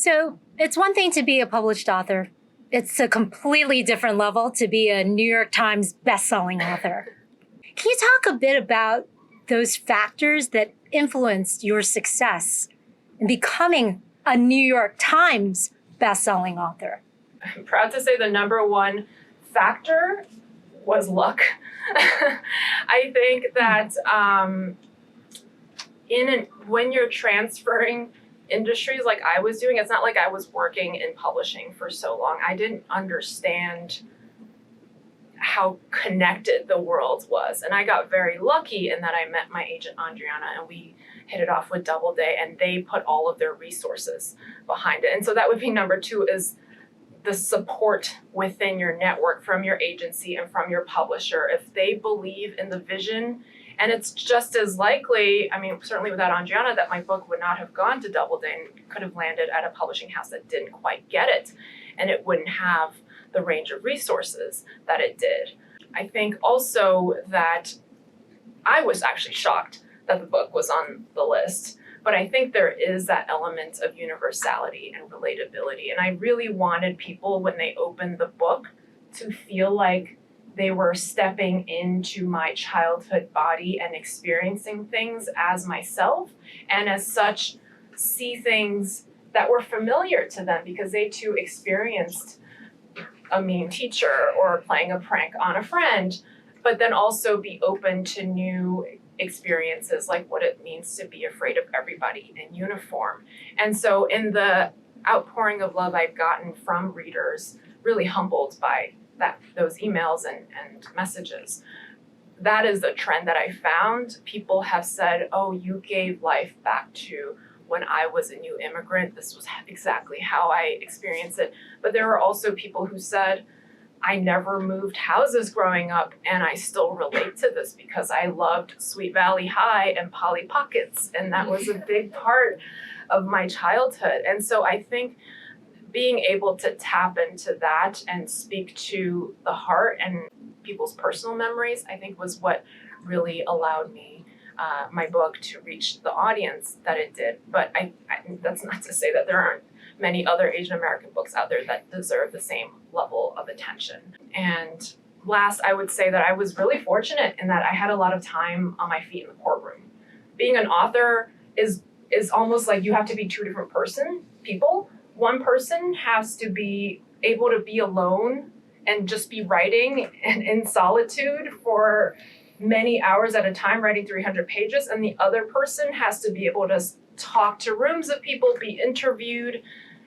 So it's one thing to be a published author. It's a completely different level to be a New York Times bestselling author. Can you talk a bit about those factors that influenced your success in becoming a New York Times bestselling author? I'm proud to say the number one factor was luck. I think that when you're transferring industries like I was doing, it's not like I was working in publishing for so long. I didn't understand how connected the world was. And I got very lucky in that I met my agent, Adriana, and we hit it off with Doubleday, and they put all of their resources behind it. And so that would be number two, is the support within your network from your agency and from your publisher. If they believe in the vision, and it's just as likely, I mean, certainly without Adriana, that my book would not have gone to Doubleday and could have landed at a publishing house that didn't quite get it, and it wouldn't have the range of resources that it did. I think also that I was actually shocked that the book was on the list, but I think there is that element of universality and relatability. And I really wanted people, when they opened the book, to feel like they were stepping into my childhood body and experiencing things as myself, and as such see things that were familiar to them because they too experienced a mean teacher or playing a prank on a friend, but then also be open to new experiences, like what it means to be afraid of everybody in uniform. And so in the outpouring of love I've gotten from readers, really humbled by those emails and messages, that is the trend that I found. People have said, oh, you gave life back to when I was a new immigrant. This was exactly how I experienced it. But there were also people who said, I never moved houses growing up, and I still relate to this because I loved Sweet Valley High and Polly Pockets, and that was a big part of my childhood. And so I think being able to tap into that and speak to the heart and people's personal memories, I think was what really allowed me, my book, to reach the audience that it did. But I that's not to say that there aren't many other Asian American books out there that deserve the same level of attention. And last, I would say that I was really fortunate in that I had a lot of time on my feet in the courtroom. Being an author is almost like you have to be two different people. One person has to be able to be alone and just be writing in solitude for many hours at a time, writing 300 pages, and the other person has to be able to talk to rooms of people, be interviewed,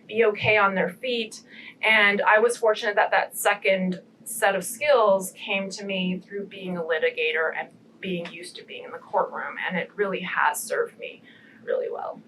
be okay on their feet. And I was fortunate that that second set of skills came to me through being a litigator and being used to being in the courtroom, and it really has served me really well.